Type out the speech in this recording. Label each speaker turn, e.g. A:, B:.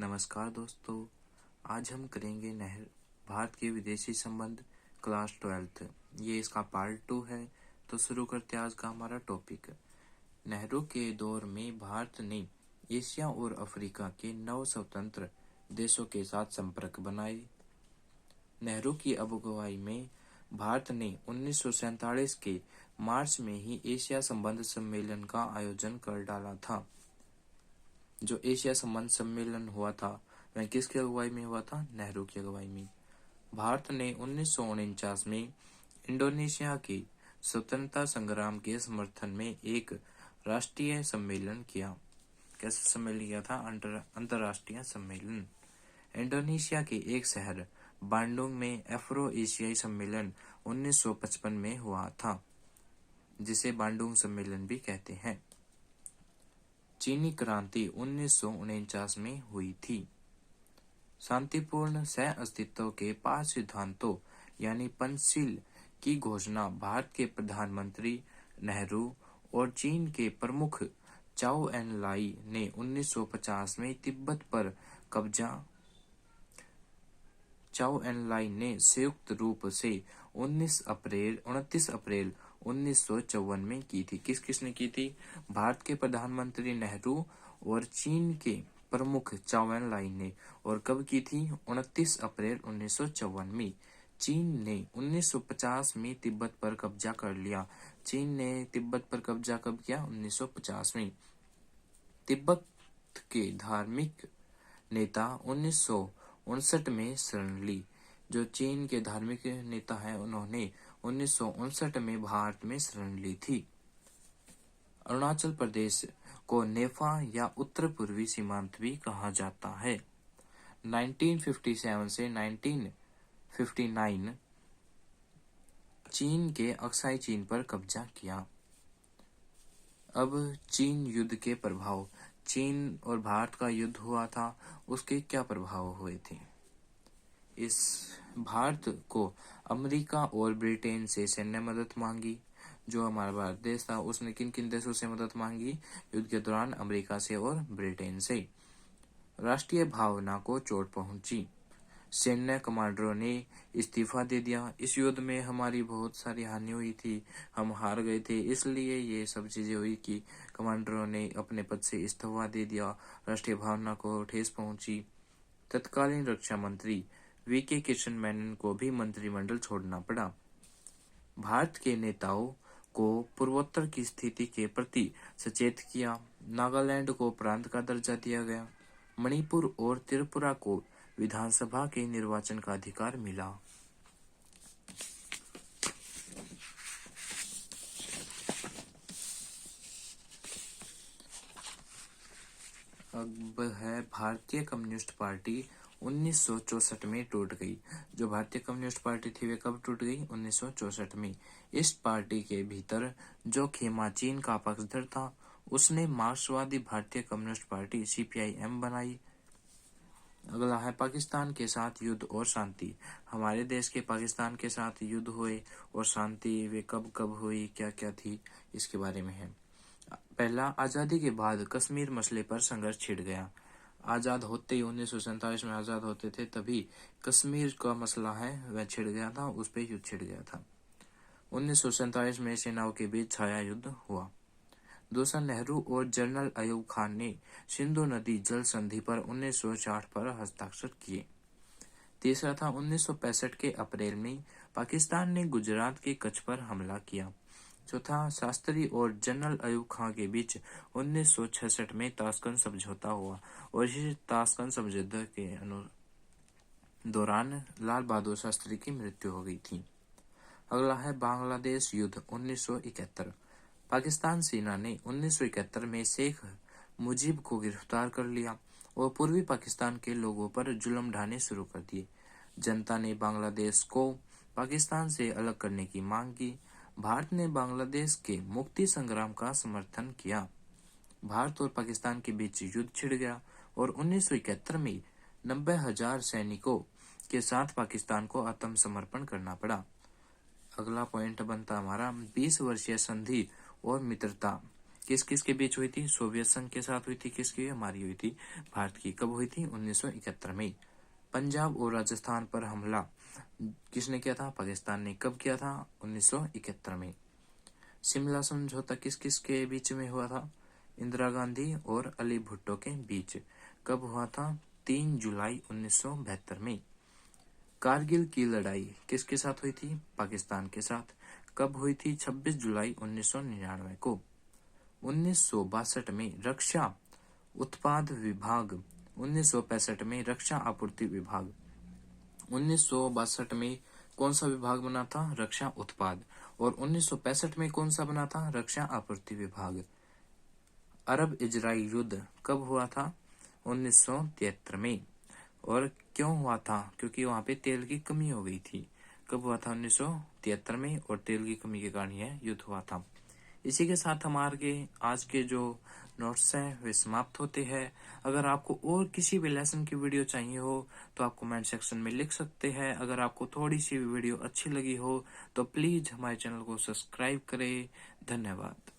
A: नमस्कार दोस्तों। आज हम करेंगे भारत के विदेशी संबंध क्लास 12। ये इसका पार्ट 2 है। तो शुरू करते हैं आज का हमारा टॉपिक। नेहरू के दौर में भारत ने एशिया और अफ्रीका के 9 स्वतंत्र देशों के साथ संपर्क बनाए। नेहरू की अगुवाई में भारत ने 1947 के मार्च में ही एशिया संबंध सम्मेलन का आयोजन कर डाला था। जो एशिया संबंध सम्मेलन हुआ था वह किसकी अगुवाई में हुआ था? नेहरू की अगुवाई में। भारत ने 1949 में इंडोनेशिया के स्वतंत्रता संग्राम के समर्थन में एक राष्ट्रीय सम्मेलन किया। कैसा सम्मेलन किया था? अंतर्राष्ट्रीय सम्मेलन। इंडोनेशिया के एक शहर बांडुंग में अफ्रो एशियाई सम्मेलन 1955 में हुआ था, जिसे बांडुंग सम्मेलन भी कहते हैं। चीनी क्रांति 1949 में हुई थी। शांतिपूर्ण सह अस्तित्व के 5 सिद्धांतों यानी पंचशील की घोषणा भारत के प्रधानमंत्री नेहरू और चीन के प्रमुख चाओ एन लाई ने 1950 में तिब्बत पर कब्जा चाओ एन लाई ने संयुक्त रूप से 29 अप्रैल 1954 में की थी। किसने की थी? भारत के प्रधानमंत्री नेहरू और चीन के प्रमुख चाओ एन लाई ने। और कब की थी? 29 अप्रैल 1954 में। चीन ने 1950 में तिब्बत पर कब्जा कर लिया। चीन ने तिब्बत पर कब्जा कब किया? 1950 में। तिब्बत के धार्मिक नेता 1959 में शरण ली। जो चीन के धार्मिक नेता हैं उन्होंने 1959 में भारत में शरण ली थी। अरुणाचल प्रदेश को नेफा या उत्तर पूर्वी सीमांत भी कहा जाता है। 1957 से 1959 चीन के अक्साई चीन पर कब्जा किया। अब चीन युद्ध के प्रभाव। चीन और भारत का युद्ध हुआ था, उसके क्या प्रभाव हुए थे? इस भारत को अमेरिका और ब्रिटेन से सैन्य मदद मांगी। जो हमारा भारत देश था उसने किन किन देशों से मदद मांगी युद्ध के दौरान? अमेरिका से और ब्रिटेन से। राष्ट्रीय भावना को चोट पहुंची। सैन्य कमांडरों ने इस्तीफा दे दिया। इस युद्ध में हमारी बहुत सारी हानि हुई थी, हम हार गए थे, इसलिए ये सब चीजें हुई कि कमांडरों ने अपने पद से इस्तीफा दे दिया। राष्ट्रीय भावना को ठेस पहुंची। तत्कालीन रक्षा मंत्री वीके किशन मेनन को भी मंत्रिमंडल छोड़ना पड़ा। भारत के नेताओं को पूर्वोत्तर की स्थिति के प्रति सचेत किया। नागालैंड को प्रांत का दर्जा दिया गया। मणिपुर और त्रिपुरा को विधानसभा के निर्वाचन का अधिकार मिला। अब है भारतीय कम्युनिस्ट पार्टी 1964 में टूट गई। जो भारतीय कम्युनिस्ट पार्टी थी वे कब टूट गई? 1964 में। इस पार्टी के भीतर जो खेमाचीन का पक्षधर था उसने मार्क्सवादी भारतीय कम्युनिस्ट पार्टी CPIM बनाई। अगला है पाकिस्तान के साथ युद्ध और शांति। हमारे देश के पाकिस्तान के साथ युद्ध हुए और शांति वे कब कब हुई, क्या क्या थी, इसके बारे में है। पहला, आजादी के बाद कश्मीर मसले पर संघर्ष छिड़ गया। आजाद होते ही 1947 में आजाद होते थे तभी कश्मीर का मसला है वह छिड़ गया था, उस पर युद्ध छिड़ गया था। 1947 में सेनाओं के बीच छाया युद्ध हुआ। दूसरा, नेहरू और जनरल अयूब खान ने सिंधु नदी जल संधि पर 1960 पर हस्ताक्षर किए। तीसरा था 1965 के अप्रैल में पाकिस्तान ने गुजरात के कच्छ पर हमला किया। चौथा, शास्त्री और जनरल अयूब खान के बीच 1966 में ताशकंद समझौता हुआ और इसी ताशकंद समझौते के दौरान लाल बहादुर शास्त्री की मृत्यु हो गई थी। अगला है बांग्लादेश युद्ध 1971। पाकिस्तान सेना ने 1971 में शेख मुजीब को गिरफ्तार कर लिया और पूर्वी पाकिस्तान के लोगों पर जुल्म ढाने शुरू कर दिए। जनता ने बांग्लादेश को पाकिस्तान से अलग करने की मांग की। भारत ने बांग्लादेश के मुक्ति संग्राम का समर्थन किया। भारत और पाकिस्तान के बीच युद्ध छिड़ गया और 1971 में 90,000 सैनिकों के साथ पाकिस्तान को आत्मसमर्पण करना पड़ा। अगला पॉइंट बनता हमारा 20 वर्षीय संधि और मित्रता किस किस के बीच हुई थी? सोवियत संघ के साथ हुई थी। किसकी? हमारी हुई थी भारत की। कब हुई थी? 1971 में। पंजाब और राजस्थान पर हमला किसने किया था? पाकिस्तान ने। कब किया था? 1971 में। शिमला समझौता किस किस के बीच में हुआ था? इंदिरा गांधी और अली भुट्टो के बीच। कब हुआ था? 3 जुलाई 1972 में। कारगिल की लड़ाई किसके साथ हुई थी? पाकिस्तान के साथ। कब हुई थी? 26 जुलाई 1999 को। 1962 में रक्षा उत्पाद विभाग, 1965 में रक्षा आपूर्ति विभाग, 1962 में कौन सा विभाग बना था? रक्षा उत्पाद। और 1965 में कौन सा बना था? रक्षा आपूर्ति विभाग। अरब इजराइल युद्ध कब हुआ था? 1973 में। और क्यों हुआ था? क्योंकि वहां पे तेल की कमी हो गई थी। कब हुआ था? 1973 में। और तेल की कमी के कारण यह युद्ध हुआ था। इसी के साथ हमारे आज के जो नोट्स हैं वे समाप्त होते हैं। अगर आपको और किसी भी लेसन की वीडियो चाहिए हो तो आप कमेंट सेक्शन में लिख सकते हैं। अगर आपको थोड़ी सी वीडियो अच्छी लगी हो तो प्लीज हमारे चैनल को सब्सक्राइब करें। धन्यवाद।